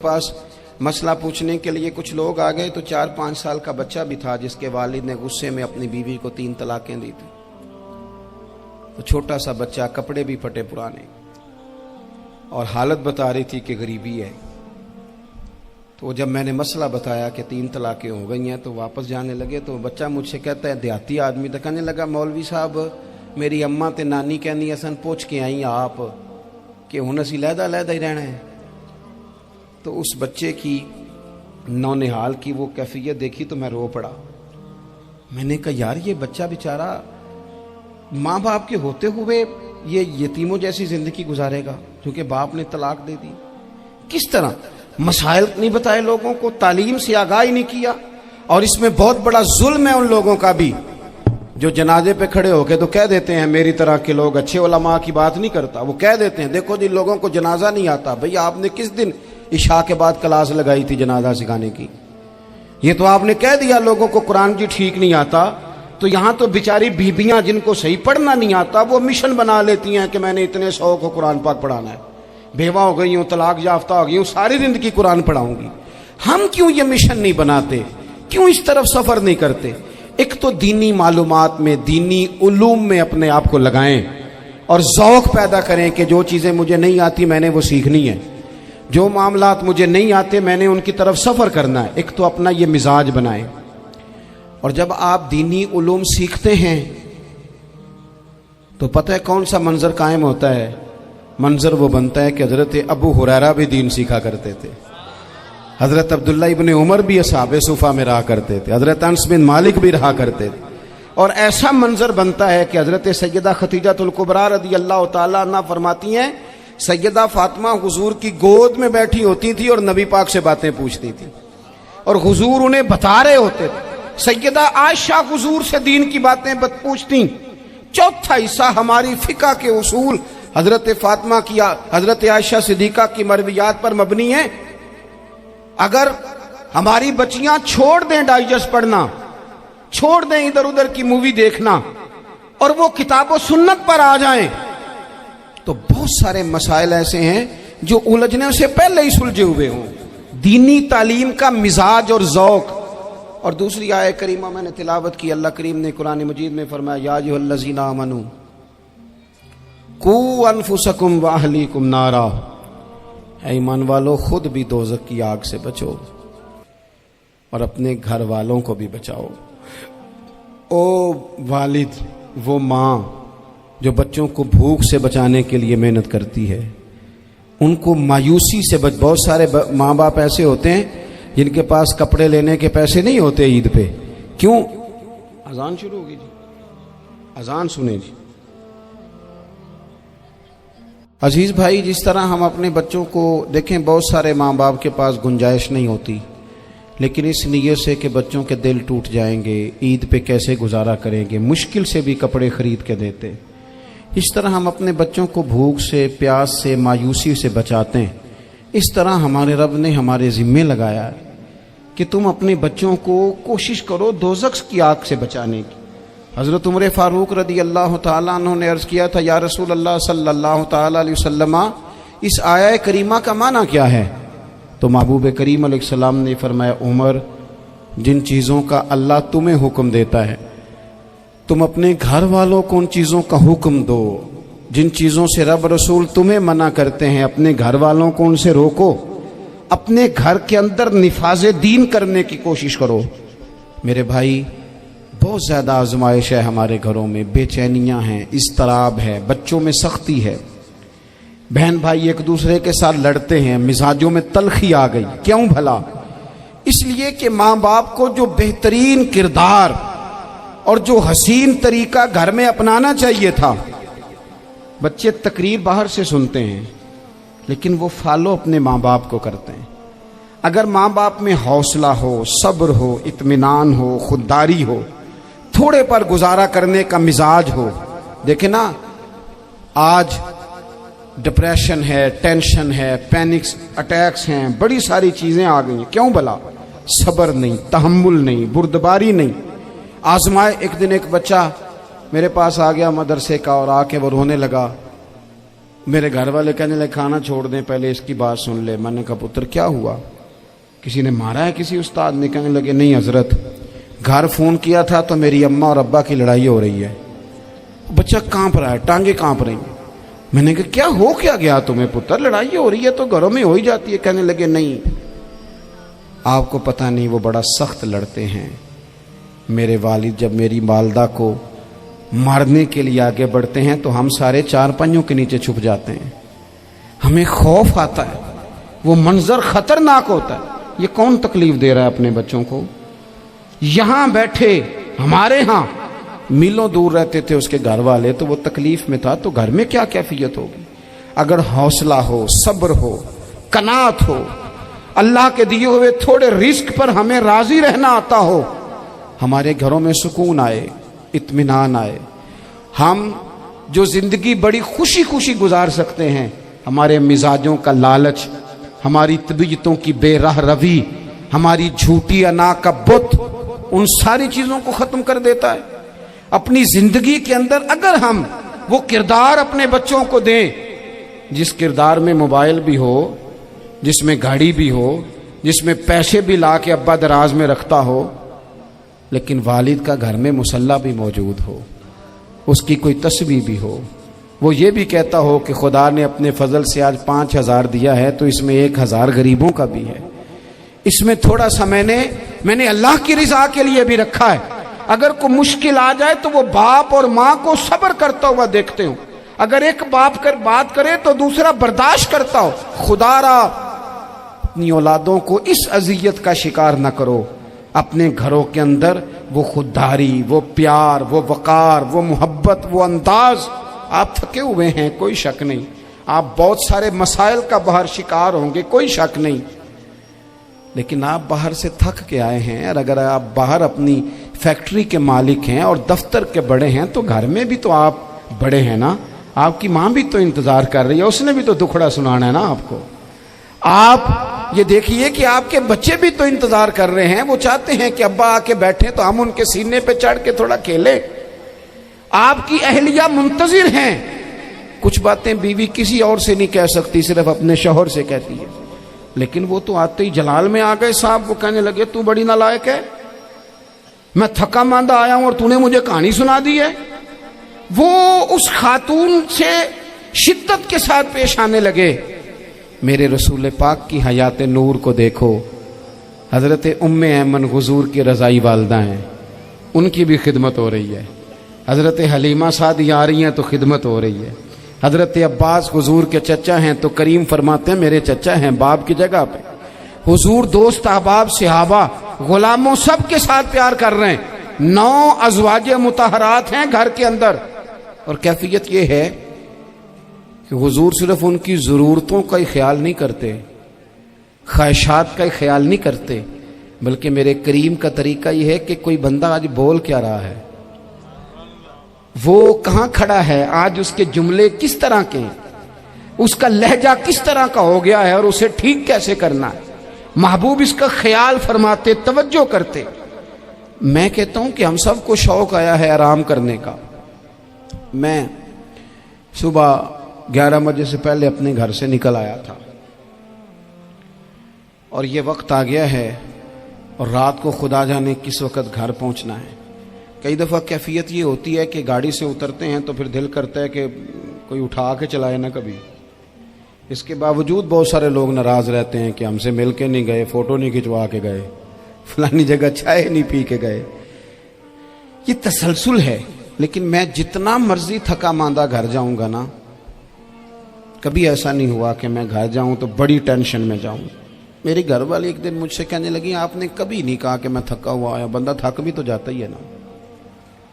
پاس مسئلہ پوچھنے کے لیے کچھ لوگ آ گئے تو 4-5 سال کا بچہ بھی تھا جس کے والد نے غصے میں اپنی بیوی کو 3 طلاقیں دی تھی. تو چھوٹا سا بچہ، کپڑے بھی پھٹے پرانے، اور حالت بتا رہی تھی کہ غریبی ہے. تو جب میں نے مسئلہ بتایا کہ 3 طلاقیں ہو گئی ہیں تو واپس جانے لگے. تو بچہ مجھ سے کہتا ہے، دیہاتی آدمی تو کہنے لگا، مولوی صاحب میری اماں تے نانی کہنی اسن پوچھ کے آئی آپ کہ ہن اسی لہدا لہدا ہی رہنا ہے. تو اس بچے کی نونہال کی وہ کیفیت دیکھی تو میں رو پڑا. میں نے کہا یار یہ بچہ بیچارہ ماں باپ کے ہوتے ہوئے یہ یتیموں جیسی زندگی گزارے گا کیونکہ باپ نے طلاق دے دی. کس طرح مسائل نہیں بتائے لوگوں کو، تعلیم سے آگاہی نہیں کیا. اور اس میں بہت بڑا ظلم ہے ان لوگوں کا بھی جو جنازے پہ کھڑے ہو کے تو کہہ دیتے ہیں، میری طرح کے لوگ اچھے علماء کی بات نہیں کرتا، وہ کہہ دیتے ہیں دیکھو جی لوگوں کو جنازہ نہیں آتا. بھئی آپ نے کس دن عشاء کے بعد کلاس لگائی تھی جنازہ سکھانے کی؟ یہ تو آپ نے کہہ دیا لوگوں کو قرآن جی ٹھیک نہیں آتا. تو یہاں تو بیچاری بیبیاں جن کو صحیح پڑھنا نہیں آتا وہ مشن بنا لیتی ہیں کہ میں نے اتنے 100 کو قرآن پاک پڑھانا ہے، بیوہ ہو گئی ہوں، طلاق یافتہ ہو گئی ہوں، ساری زندگی قرآن پڑھاؤں گی. ہم کیوں یہ مشن نہیں بناتے؟ کیوں اس طرف سفر نہیں کرتے؟ ایک تو دینی معلومات میں، دینی علوم میں اپنے آپ کو لگائیں اور ذوق پیدا کریں کہ جو چیزیں مجھے نہیں آتی میں نے وہ سیکھنی ہے، جو معاملات مجھے نہیں آتے میں نے ان کی طرف سفر کرنا ہے. ایک تو اپنا یہ مزاج بنائیں. اور جب آپ دینی علوم سیکھتے ہیں تو پتہ ہے کون سا منظر قائم ہوتا ہے؟ منظر وہ بنتا ہے کہ حضرت ابو ہریرہ بھی دین سیکھا کرتے تھے، حضرت عبداللہ ابن عمر بھی اصحاب صفہ میں رہا کرتے تھے، حضرت انس بن مالک بھی رہا کرتے تھے. اور ایسا منظر بنتا ہے کہ حضرت سیدہ خدیجہ الکبریٰ رضی اللہ تعالیٰ عنہ فرماتی ہیں سیدہ فاطمہ حضور کی گود میں بیٹھی ہوتی تھی اور نبی پاک سے باتیں پوچھتی تھی اور حضور انہیں بتا رہے ہوتے تھے. سیدہ عائشہ حضور سے دین کی باتیں پوچھتی. چوتھا حصہ ہماری فقہ کے اصول حضرت فاطمہ کی، حضرت عائشہ صدیقہ کی مرویات پر مبنی ہیں. اگر ہماری بچیاں چھوڑ دیں ڈائجسٹ پڑھنا، چھوڑ دیں ادھر ادھر کی مووی دیکھنا اور وہ کتاب و سنت پر آ جائیں تو بہت سارے مسائل ایسے ہیں جو الجھنے سے پہلے ہی سلجھے ہوئے ہوں. دینی تعلیم کا مزاج اور ذوق. اور دوسری آیت کریمہ میں نے تلاوت کی، اللہ کریم نے قرآن مجید میں فرمایا یا ایھا الذین آمنوا قوا انفسکم واہلیکم نارا، اے ایمان والو خود بھی دوزخ کی آگ سے بچو اور اپنے گھر والوں کو بھی بچاؤ. او والد، وہ ماں جو بچوں کو بھوک سے بچانے کے لیے محنت کرتی ہے، ان کو مایوسی سے بہت سارے ماں باپ ایسے ہوتے ہیں جن کے پاس کپڑے لینے کے پیسے نہیں ہوتے عید پہ. کیوں؟ اذان شروع ہوگی جی، اذان سنیں جی. عزیز بھائی، جس طرح ہم اپنے بچوں کو دیکھیں، بہت سارے ماں باپ کے پاس گنجائش نہیں ہوتی، لیکن اس نیت سے کہ بچوں کے دل ٹوٹ جائیں گے، عید پہ کیسے گزارا کریں گے، مشکل سے بھی کپڑے خرید کے دیتے. اس طرح ہم اپنے بچوں کو بھوک سے، پیاس سے، مایوسی سے بچاتے ہیں. اس طرح ہمارے رب نے ہمارے ذمے لگایا ہے کہ تم اپنے بچوں کو کوشش کرو دوزخ کی آگ سے بچانے کی. حضرت عمر فاروق رضی اللہ تعالیٰ عنہ نے عرض کیا تھا، یا رسول اللہ صلی اللہ تعالیٰ علیہ وسلم، اس آیہ کریمہ کا معنی کیا ہے؟ تو محبوب کریم علیہ السلام نے فرمایا، عمر، جن چیزوں کا اللہ تمہیں حکم دیتا ہے تم اپنے گھر والوں کو ان چیزوں کا حکم دو. جن چیزوں سے رب رسول تمہیں منع کرتے ہیں اپنے گھر والوں کو ان سے روکو. اپنے گھر کے اندر نفاذ دین کرنے کی کوشش کرو. میرے بھائی، بہت زیادہ آزمائش ہے ہمارے گھروں میں، بے چینیاں ہیں، اضطراب ہے، بچوں میں سختی ہے، بہن بھائی ایک دوسرے کے ساتھ لڑتے ہیں، مزاجوں میں تلخی آ گئی. کیوں بھلا؟ اس لیے کہ ماں باپ کو جو بہترین کردار اور جو حسین طریقہ گھر میں اپنانا چاہیے تھا. بچے تقریر باہر سے سنتے ہیں لیکن وہ فالو اپنے ماں باپ کو کرتے ہیں. اگر ماں باپ میں حوصلہ ہو، صبر ہو، اطمینان ہو، خودداری ہو، تھوڑے پر گزارا کرنے کا مزاج ہو. دیکھیں نا، آج ڈپریشن ہے، ٹینشن ہے، پینکس اٹیکس ہیں، بڑی ساری چیزیں آ گئی ہیں. کیوں بھلا؟ صبر نہیں، تحمل نہیں، بردباری نہیں. آزمائے. ایک دن ایک بچہ میرے پاس آ گیا مدرسے کا اور آ کے وہ رونے لگا. میرے گھر والے کہنے لگے کھانا چھوڑ دیں پہلے اس کی بات سن لے. میں نے کہا پتر کیا ہوا, کسی نے مارا ہے کسی استاد نے؟ کہنے لگے نہیں حضرت, گھر فون کیا تھا تو میری اماں اور ابا کی لڑائی ہو رہی ہے. بچہ کانپ رہا ہے, ٹانگیں کانپ رہی ہیں. میں نے کہا کیا ہو کیا گیا تمہیں پتر, لڑائی ہو رہی ہے تو گھروں میں ہو ہی جاتی ہے. کہنے لگے نہیں آپ کو پتہ نہیں وہ بڑا سخت لڑتے ہیں. میرے والد جب میری والدہ کو مارنے کے لیے آگے بڑھتے ہیں تو ہم سارے چار پنجوں کے نیچے چھپ جاتے ہیں, ہمیں خوف آتا ہے, وہ منظر خطرناک ہوتا ہے. یہ کون تکلیف دے رہا ہے اپنے بچوں کو؟ یہاں بیٹھے ہمارے ہاں میلوں دور رہتے تھے اس کے گھر والے, تو وہ تکلیف میں تھا, تو گھر میں کیا کیفیت ہوگی؟ اگر حوصلہ ہو, صبر ہو, قناعت ہو, اللہ کے دیے ہوئے تھوڑے رزق پر ہمیں راضی رہنا آتا ہو, ہمارے گھروں میں سکون آئے, اطمینان آئے, ہم جو زندگی بڑی خوشی خوشی گزار سکتے ہیں. ہمارے مزاجوں کا لالچ, ہماری طبیعتوں کی بے راہ روی, ہماری جھوٹی انا کا بت, ان ساری چیزوں کو ختم کر دیتا ہے. اپنی زندگی کے اندر اگر ہم وہ کردار اپنے بچوں کو دیں جس کردار میں موبائل بھی ہو, جس میں گاڑی بھی ہو, جس میں پیسے بھی لا کے ابا دراز میں رکھتا ہو, لیکن والد کا گھر میں مصلی بھی موجود ہو, اس کی کوئی تسبیح بھی ہو, وہ یہ بھی کہتا ہو کہ خدا نے اپنے فضل سے آج 5,000 دیا ہے تو اس میں 1,000 غریبوں کا بھی ہے, اس میں تھوڑا سا میں نے اللہ کی رضا کے لیے بھی رکھا ہے. اگر کوئی مشکل آ جائے تو وہ باپ اور ماں کو صبر کرتا ہوا دیکھتے ہوں. اگر ایک باپ کر بات کرے تو دوسرا برداشت کرتا ہو. خدا را اپنی اولادوں کو اس اذیت کا شکار نہ کرو. اپنے گھروں کے اندر وہ خودداری, وہ پیار, وہ وقار, وہ محبت, وہ انداز. آپ تھکے ہوئے ہیں کوئی شک نہیں, آپ بہت سارے مسائل کا باہر شکار ہوں گے کوئی شک نہیں, لیکن آپ باہر سے تھک کے آئے ہیں. اور اگر آپ باہر اپنی فیکٹری کے مالک ہیں اور دفتر کے بڑے ہیں تو گھر میں بھی تو آپ بڑے ہیں نا. آپ کی ماں بھی تو انتظار کر رہی ہے, اس نے بھی تو دکھڑا سنانا ہے نا آپ کو. آپ یہ دیکھیے کہ آپ کے بچے بھی تو انتظار کر رہے ہیں, وہ چاہتے ہیں کہ ابا آ کے بیٹھے تو ہم ان کے سینے پہ چڑھ کے تھوڑا کھیلیں. آپ کی اہلیہ منتظر ہیں. کچھ باتیں بیوی کسی اور سے نہیں کہہ سکتی, صرف اپنے شوہر سے کہتی ہے, لیکن وہ تو آتے ہی جلال میں آ گئے صاحب. وہ کہنے لگے تو بڑی نالائق ہے, میں تھکا ماندہ آیا ہوں اور تو نے مجھے کہانی سنا دی ہے. وہ اس خاتون سے شدت کے ساتھ پیش آنے لگے. میرے رسول پاک کی حیات نور کو دیکھو, حضرت ام ایمن حضور کی رضائی والدہ ہیں, ان کی بھی خدمت ہو رہی ہے. حضرت حلیمہ سعدی آ رہی ہیں تو خدمت ہو رہی ہے. حضرت عباس حضور کے چچا ہیں تو کریم فرماتے ہیں میرے چچا ہیں باپ کی جگہ پہ. حضور دوست احباب صحابہ غلاموں سب کے ساتھ پیار کر رہے ہیں. 9 ازواج مطہرات ہیں گھر کے اندر, اور کیفیت یہ ہے کہ حضور صرف ان کی ضرورتوں کا ہی خیال نہیں کرتے, خواہشات کا ہی خیال نہیں کرتے, بلکہ میرے کریم کا طریقہ یہ ہے کہ کوئی بندہ آج بول کیا رہا ہے, وہ کہاں کھڑا ہے آج, اس کے جملے کس طرح کے ہیں, اس کا لہجہ کس طرح کا ہو گیا ہے اور اسے ٹھیک کیسے کرنا ہے. محبوب اس کا خیال فرماتے, توجہ کرتے. میں کہتا ہوں کہ ہم سب کو شوق آیا ہے آرام کرنے کا. میں صبح 11 بجے سے پہلے اپنے گھر سے نکل آیا تھا, اور یہ وقت آ گیا ہے اور رات کو خدا جانے کس وقت گھر پہنچنا ہے. کئی دفعہ کیفیت یہ ہوتی ہے کہ گاڑی سے اترتے ہیں تو پھر دل کرتا ہے کہ کوئی اٹھا کے چلائے نہ کبھی. اس کے باوجود بہت سارے لوگ ناراض رہتے ہیں کہ ہم سے مل کے نہیں گئے, فوٹو نہیں کھنچوا کے گئے, فلانی جگہ چائے نہیں پی کے گئے. یہ تسلسل ہے. لیکن میں جتنا مرضی تھکا ماندہ گھر جاؤں گا نا, کبھی ایسا نہیں ہوا کہ میں گھر جاؤں تو بڑی ٹینشن میں جاؤں. میری گھر والی ایک دن مجھ سے کہنے لگی آپ نے کبھی نہیں کہا کہ میں تھکا ہوا آیا. بندہ تھک بھی تو جاتا ہی ہے نا,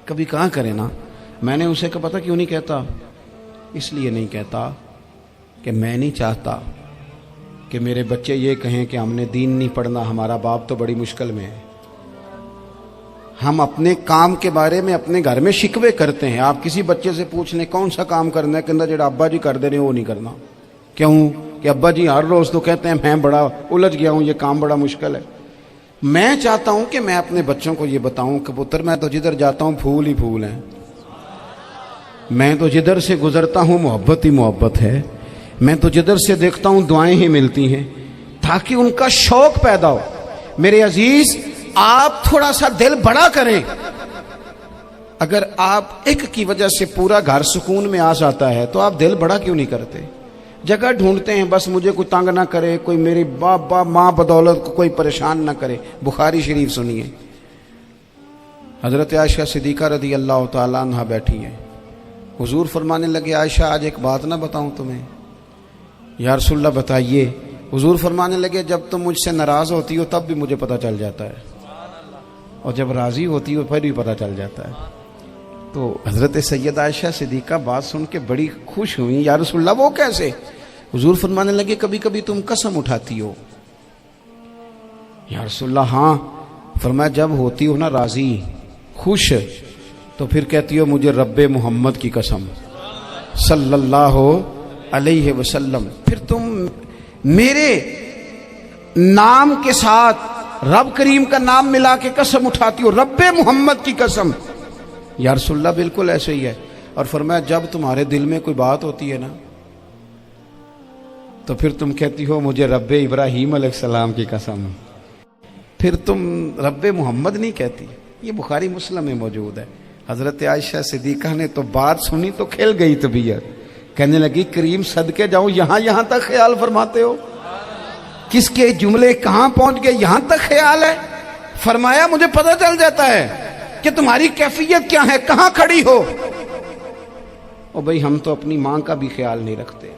کبھی کہاں کرے نا. میں نے اسے کہا پتہ کیوں نہیں کہتا, اس لیے نہیں کہتا کہ میں نہیں چاہتا کہ میرے بچے یہ کہیں کہ ہم نے دین نہیں پڑھنا, ہمارا باپ تو بڑی مشکل میں ہے. ہم اپنے کام کے بارے میں اپنے گھر میں شکوے کرتے ہیں. آپ کسی بچے سے پوچھ لیں کون سا کام کرنا ہے, کہ اندر جڑا ابا جی کر دے رہے وہ نہیں کرنا. کیوں کہ ابا جی ہر روز تو کہتے ہیں میں بڑا الجھ گیا ہوں, یہ کام بڑا مشکل ہے. میں چاہتا ہوں کہ میں اپنے بچوں کو یہ بتاؤں کہ پتر میں تو جدھر جاتا ہوں پھول ہی پھول ہیں. میں تو جدھر سے گزرتا ہوں محبت ہی محبت ہے، میں تو جدھر سے دیکھتا ہوں دعائیں ہی ملتی ہیں، تاکہ ان کا شوق پیدا ہو۔ میرے عزیز، آپ تھوڑا سا دل بڑا کریں۔ اگر آپ ایک کی وجہ سے پورا گھر سکون میں آ جاتا ہے تو آپ دل بڑا کیوں نہیں کرتے؟ جگہ ڈھونڈتے ہیں بس مجھے کوئی تنگ نہ کرے، کوئی میری باپ ماں بدولت کو کوئی پریشان نہ کرے۔ بخاری شریف سنیے، حضرت عائشہ صدیقہ رضی اللہ تعالیٰ عنہ بیٹھی ہیں، حضور فرمانے لگے عائشہ آج ایک بات نہ بتاؤں تمہیں؟ یا رسول اللہ بتائیے۔ حضور فرمانے لگے جب تم مجھ سے ناراض ہوتی ہو تب بھی مجھے پتہ چل جاتا ہے، اور جب راضی ہوتی ہو پھر بھی پتہ چل جاتا ہے۔ تو حضرت سیدہ عائشہ صدیقہ بات سن کے بڑی خوش ہوئی، یا رسول اللہ وہ کیسے؟ حضور فرمانے لگے کبھی کبھی تم قسم اٹھاتی ہو۔ یا رسول اللہ ہاں۔ فرمایا جب ہوتی ہو نا راضی، خوش، تو پھر کہتی ہو مجھے رب محمد کی قسم صلی اللہ علیہ وسلم، پھر تم میرے نام کے ساتھ رب کریم کا نام ملا کے قسم اٹھاتی ہو، رب محمد کی قسم۔ یا رسول اللہ بالکل ایسے ہی ہے۔ اور فرمایا جب تمہارے دل میں کوئی بات ہوتی ہے نا تو پھر تم کہتی ہو مجھے رب ابراہیم علیہ السلام کی قسم، پھر تم رب محمد نہیں کہتی۔ یہ بخاری مسلم میں موجود ہے۔ حضرت عائشہ صدیقہ نے تو بات سنی تو کھل گئی طبیعت، کہنے لگی کریم صدقے جاؤ، یہاں تک خیال فرماتے ہو؟ کس کے جملے کہاں پہنچ گئے، یہاں تک خیال ہے؟ فرمایا مجھے پتہ چل جاتا ہے کہ تمہاری کیفیت کیا ہے، کہاں کھڑی ہو۔ او بھائی ہم تو اپنی ماں کا بھی خیال نہیں رکھتے۔